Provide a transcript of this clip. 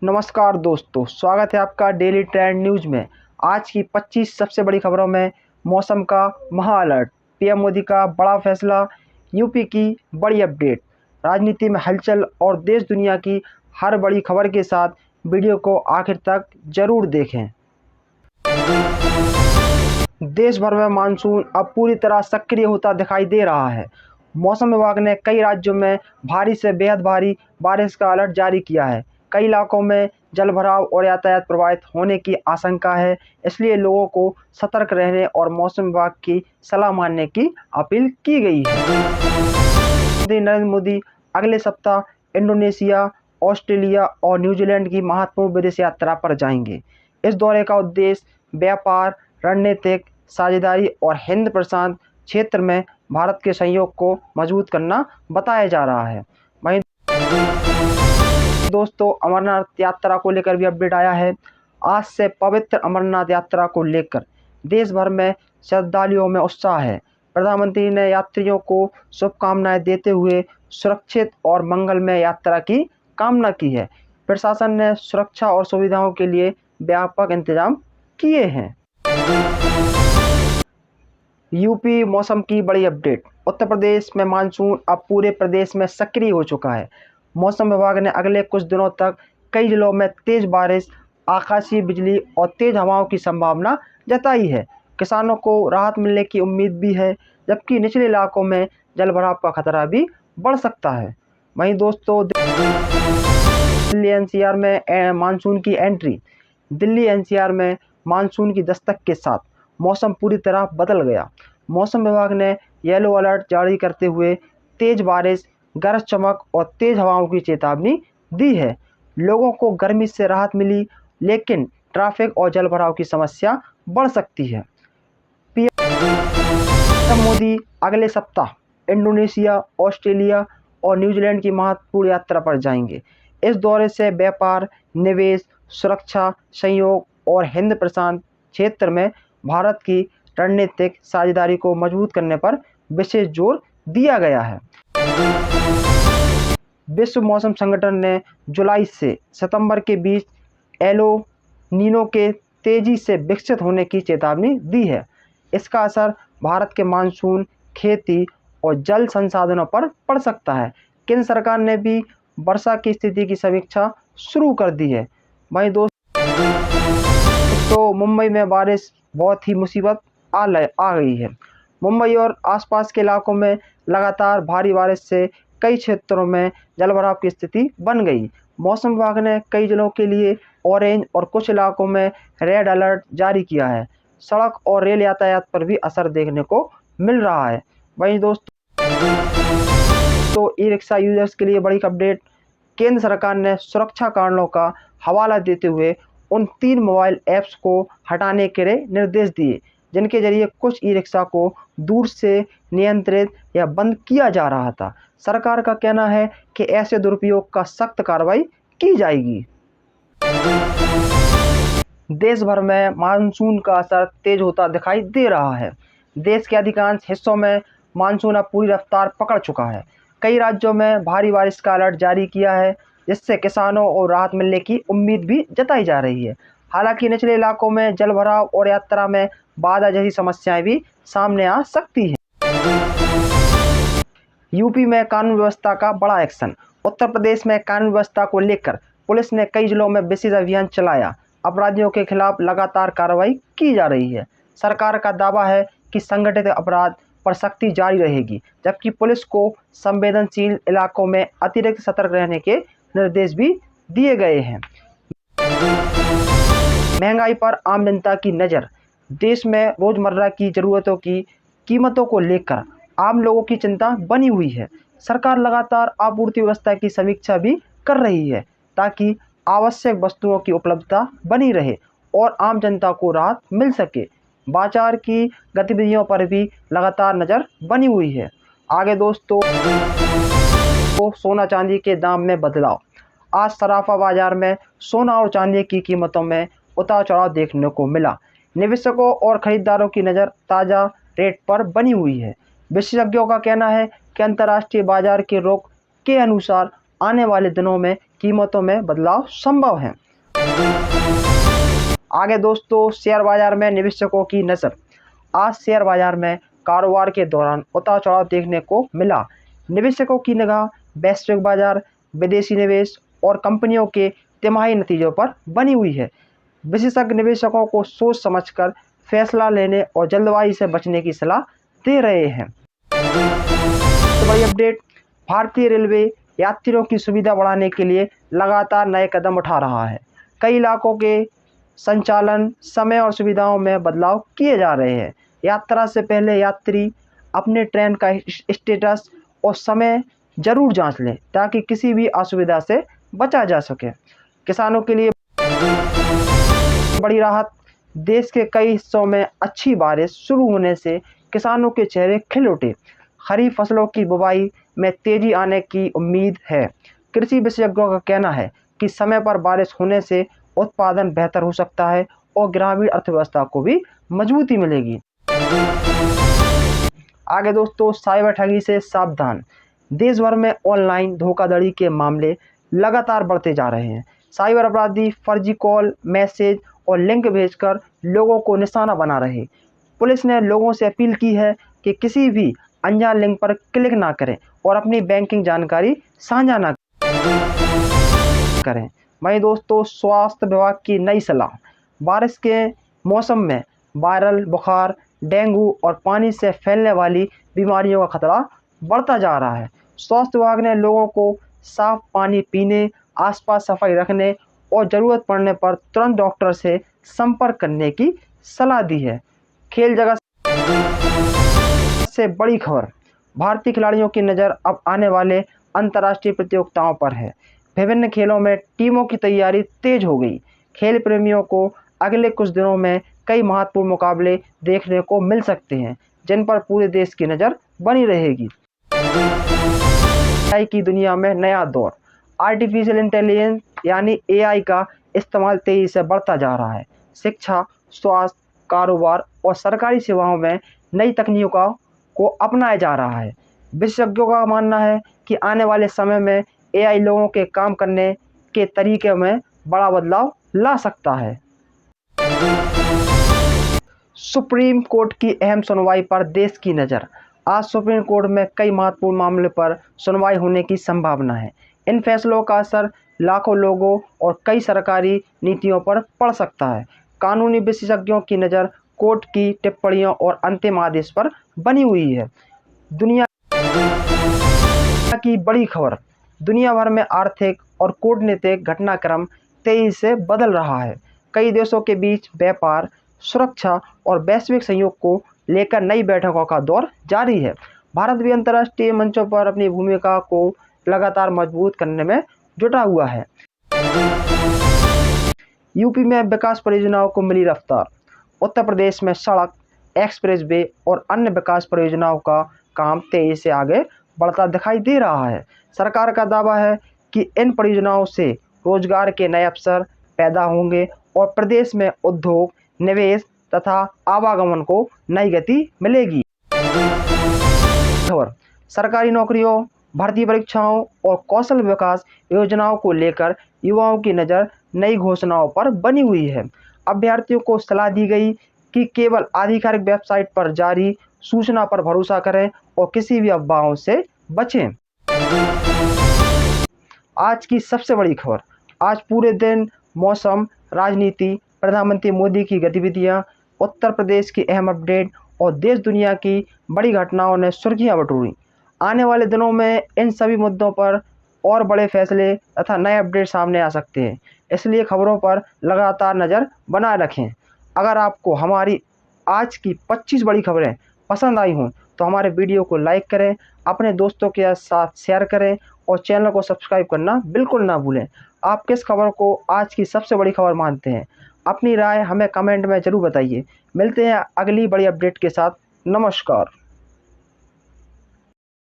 नमस्कार दोस्तों, स्वागत है आपका डेली ट्रेंड न्यूज़ में। आज की 25 सबसे बड़ी खबरों में मौसम का महा अलर्ट, पीएम मोदी का बड़ा फैसला, यूपी की बड़ी अपडेट, राजनीति में हलचल और देश दुनिया की हर बड़ी खबर के साथ वीडियो को आखिर तक जरूर देखें। देश भर में मानसून अब पूरी तरह सक्रिय होता दिखाई दे रहा है। मौसम विभाग ने कई राज्यों में भारी से बेहद भारी बारिश का अलर्ट जारी किया है। कई इलाकों में जलभराव और यातायात प्रभावित होने की आशंका है, इसलिए लोगों को सतर्क रहने और मौसम विभाग की सलाह मानने की अपील की गई है। नरेंद्र मोदी अगले सप्ताह इंडोनेशिया, ऑस्ट्रेलिया और न्यूजीलैंड की महत्वपूर्ण विदेश यात्रा पर जाएंगे। इस दौरे का उद्देश्य व्यापार, रणनीतिक साझेदारी और हिंद प्रशांत क्षेत्र में भारत के सहयोग को मजबूत करना बताया जा रहा है। वहीं दोस्तों, अमरनाथ यात्रा को लेकर भी अपडेट आया है। आज से पवित्र अमरनाथ यात्रा को लेकर देश भर में श्रद्धालुओं में उत्साह है। प्रधानमंत्री ने यात्रियों को शुभकामनाएं देते हुए सुरक्षित और मंगलमय यात्रा की कामना की है। प्रशासन ने सुरक्षा और सुविधाओं के लिए व्यापक इंतजाम किए हैं। यूपी मौसम की बड़ी अपडेट, उत्तर प्रदेश में मानसून अब पूरे प्रदेश में सक्रिय हो चुका है। मौसम विभाग ने अगले कुछ दिनों तक कई जिलों में तेज बारिश, आकाशीय बिजली और तेज हवाओं की संभावना जताई है। किसानों को राहत मिलने की उम्मीद भी है, जबकि निचले इलाकों में जलभराव का खतरा भी बढ़ सकता है। वहीं दोस्तों, दिल्ली एनसीआर में मानसून की एंट्री, दिल्ली एनसीआर में मानसून की दस्तक के साथ मौसम पूरी तरह बदल गया। मौसम विभाग ने येलो अलर्ट जारी करते हुए तेज बारिश, गरज चमक और तेज हवाओं की चेतावनी दी है। लोगों को गर्मी से राहत मिली, लेकिन ट्रैफिक और जलभराव की समस्या बढ़ सकती है। पीएम मोदी अगले सप्ताह इंडोनेशिया, ऑस्ट्रेलिया और न्यूजीलैंड की महत्वपूर्ण यात्रा पर जाएंगे। इस दौरे से व्यापार, निवेश, सुरक्षा, सहयोग और हिंद प्रशांत क्षेत्र में भारत की रणनीतिक साझेदारी को मजबूत करने पर विशेष जोर दिया गया है। विश्व मौसम संगठन ने जुलाई से सितंबर के बीच एलो नीनो के तेजी से विकसित होने की चेतावनी दी है। इसका असर भारत के मानसून, खेती और जल संसाधनों पर पड़ सकता है। केंद्र सरकार ने भी वर्षा की स्थिति की समीक्षा शुरू कर दी है। वहीं दोस्तों, मुंबई में बारिश बहुत ही मुसीबत आ गई है। मुंबई और आसपास के इलाकों में लगातार भारी बारिश से कई क्षेत्रों में जलभराव की स्थिति बन गई। मौसम विभाग ने कई जिलों के लिए ऑरेंज और कुछ इलाकों में रेड अलर्ट जारी किया है। सड़क और रेल यातायात पर भी असर देखने को मिल रहा है। वहीं दोस्तों, ई रिक्शा यूजर्स के लिए बड़ी अपडेट, केंद्र सरकार ने सुरक्षा कारणों का हवाला देते हुए उन 3 मोबाइल ऐप्स को हटाने के निर्देश दिए, जिनके जरिए कुछ ई रिक्शा को दूर से नियंत्रित या बंद किया जा रहा था। सरकार का कहना है कि ऐसे दुरुपयोग का सख्त कार्रवाई की जाएगी। देश भर में मानसून का असर तेज होता दिखाई दे रहा है। देश के अधिकांश हिस्सों में मानसून अब पूरी रफ्तार पकड़ चुका है। कई राज्यों में भारी बारिश का अलर्ट जारी किया है, जिससे किसानों को राहत मिलने की उम्मीद भी जताई जा रही है। हालांकि निचले इलाकों में जलभराव और यात्रा में बाधा जैसी समस्याएं भी सामने आ सकती हैं। यूपी में कानून व्यवस्था का बड़ा एक्शन, उत्तर प्रदेश में कानून व्यवस्था को लेकर पुलिस ने कई जिलों में विशेष अभियान चलाया। अपराधियों के खिलाफ लगातार कार्रवाई की जा रही है। सरकार का दावा है कि संगठित अपराध पर सख्ती जारी रहेगी, जबकि पुलिस को संवेदनशील इलाकों में अतिरिक्त सतर्क रहने के निर्देश भी दिए गए हैं। महंगाई पर आम जनता की नज़र, देश में रोजमर्रा की जरूरतों की कीमतों को लेकर आम लोगों की चिंता बनी हुई है। सरकार लगातार आपूर्ति व्यवस्था की समीक्षा भी कर रही है, ताकि आवश्यक वस्तुओं की उपलब्धता बनी रहे और आम जनता को राहत मिल सके। बाजार की गतिविधियों पर भी लगातार नज़र बनी हुई है। आगे दोस्तों, सोना चांदी के दाम में बदलाव, आज सराफा बाजार में सोना और चांदी की कीमतों में उतार चढ़ाव देखने को मिला। निवेशकों और खरीदारों की नज़र ताज़ा रेट पर बनी हुई है। विशेषज्ञों का कहना है कि अंतर्राष्ट्रीय बाजार के रुख के अनुसार आने वाले दिनों में कीमतों में बदलाव संभव है। आगे दोस्तों, शेयर बाजार में निवेशकों की नज़र। आज शेयर बाजार में कारोबार के दौरान उतार चढ़ाव देखने को मिला। निवेशकों की निगाह वैश्विक बाजार, विदेशी निवेश और कंपनियों के तिमाही नतीजों पर बनी हुई है। विशेषज्ञ निवेशकों को सोच समझकर फैसला लेने और जल्दबाजी से बचने की सलाह दे रहे हैं। तो बड़ी अपडेट, भारतीय रेलवे यात्रियों की सुविधा बढ़ाने के लिए लगातार नए कदम उठा रहा है। कई इलाकों के संचालन समय और सुविधाओं में बदलाव किए जा रहे हैं। यात्रा से पहले यात्री अपने ट्रेन का स्टेटस और समय जरूर जांच लें ताकि किसी भी असुविधा से बचा जा सके। किसानों के लिए बड़ी राहत, देश के कई हिस्सों में अच्छी बारिश शुरू होने से किसानों के चेहरे खिल उठे। खरीफ फसलों की बुवाई में तेजी आने की उम्मीद है। कृषि विशेषज्ञों का कहना है कि समय पर बारिश होने से उत्पादन बेहतर हो सकता है और ग्रामीण अर्थव्यवस्था को भी मजबूती मिलेगी। आगे दोस्तों, साइबर ठगी से सावधान। देश भर में ऑनलाइन धोखाधड़ी के मामले लगातार बढ़ते जा रहे हैं। साइबर अपराधी फर्जी कॉल, मैसेज और लिंक भेजकर लोगों को निशाना बना रहे। पुलिस ने लोगों से अपील की है कि किसी भी अनजान लिंक पर क्लिक ना करें और अपनी बैंकिंग जानकारी साझा ना करें। वहीं दोस्तों, स्वास्थ्य विभाग की नई सलाह। बारिश के मौसम में वायरल बुखार, डेंगू और पानी से फैलने वाली बीमारियों का खतरा बढ़ता जा रहा है। स्वास्थ्य विभाग ने लोगों को साफ पानी पीने, आसपास सफाई रखने और ज़रूरत पड़ने पर तुरंत डॉक्टर से संपर्क करने की सलाह दी है। खेल जगत से बड़ी खबर, भारतीय खिलाड़ियों की नज़र अब आने वाले अंतर्राष्ट्रीय प्रतियोगिताओं पर है। विभिन्न खेलों में टीमों की तैयारी तेज हो गई। खेल प्रेमियों को अगले कुछ दिनों में कई महत्वपूर्ण मुकाबले देखने को मिल सकते हैं, जिन पर पूरे देश की नज़र बनी रहेगी। एआई की दुनिया में नया दौर। आर्टिफिशियल इंटेलिजेंस यानी एआई का इस्तेमाल तेजी से बढ़ता जा रहा है। शिक्षा, स्वास्थ्य, कारोबार और सरकारी सेवाओं में नई तकनीकों को अपनाया जा रहा है। विशेषज्ञों का मानना है कि आने वाले समय में एआई लोगों के काम करने के तरीके में बड़ा बदलाव ला सकता है। सुप्रीम कोर्ट की अहम सुनवाई पर देश की नज़र। आज सुप्रीम कोर्ट में कई महत्वपूर्ण मामले पर सुनवाई होने की संभावना है। इन फैसलों का असर लाखों लोगों और कई सरकारी नीतियों पर पड़ सकता है। कानूनी विशेषज्ञों की नज़र कोर्ट की टिप्पणियों और अंतिम आदेश पर बनी हुई है। दुनिया की बड़ी खबर, दुनिया भर में आर्थिक और कूटनीतिक घटनाक्रम तेजी से बदल रहा है। कई देशों के बीच व्यापार, सुरक्षा और वैश्विक सहयोग को लेकर नई बैठकों का दौर जारी है। भारत भी अंतर्राष्ट्रीय मंचों पर अपनी भूमिका को लगातार मजबूत करने में जुटा हुआ है। यूपी में विकास परियोजनाओं को मिली रफ्तार। उत्तर प्रदेश में सड़क, एक्सप्रेसवे और अन्य विकास परियोजनाओं का काम तेजी से आगे बढ़ता दिखाई दे रहा है। सरकार का दावा है कि इन परियोजनाओं से रोजगार के नए अवसर पैदा होंगे और प्रदेश में उद्योग, निवेश तथा आवागमन को नई गति मिलेगी। खबर, सरकारी नौकरियों, भर्ती परीक्षाओं और कौशल विकास योजनाओं को लेकर युवाओं की नज़र नई घोषणाओं पर बनी हुई है। अभ्यर्थियों को सलाह दी गई कि केवल आधिकारिक वेबसाइट पर जारी सूचना पर भरोसा करें और किसी भी अफवाहों से बचें। आज की सबसे बड़ी खबर, आज पूरे दिन मौसम, राजनीति, प्रधानमंत्री मोदी की गतिविधियां, उत्तर प्रदेश की अहम अपडेट और देश दुनिया की बड़ी घटनाओं ने सुर्खियां बटोरी। आने वाले दिनों में इन सभी मुद्दों पर और बड़े फैसले तथा नए अपडेट सामने आ सकते हैं, इसलिए खबरों पर लगातार नज़र बनाए रखें। अगर आपको हमारी आज की 25 बड़ी खबरें पसंद आई हों तो हमारे वीडियो को लाइक करें, अपने दोस्तों के साथ शेयर करें और चैनल को सब्सक्राइब करना बिल्कुल ना भूलें। आप किस खबर को आज की सबसे बड़ी खबर मानते हैं? अपनी राय हमें कमेंट में ज़रूर बताइए। मिलते हैं अगली बड़ी अपडेट के साथ। नमस्कार।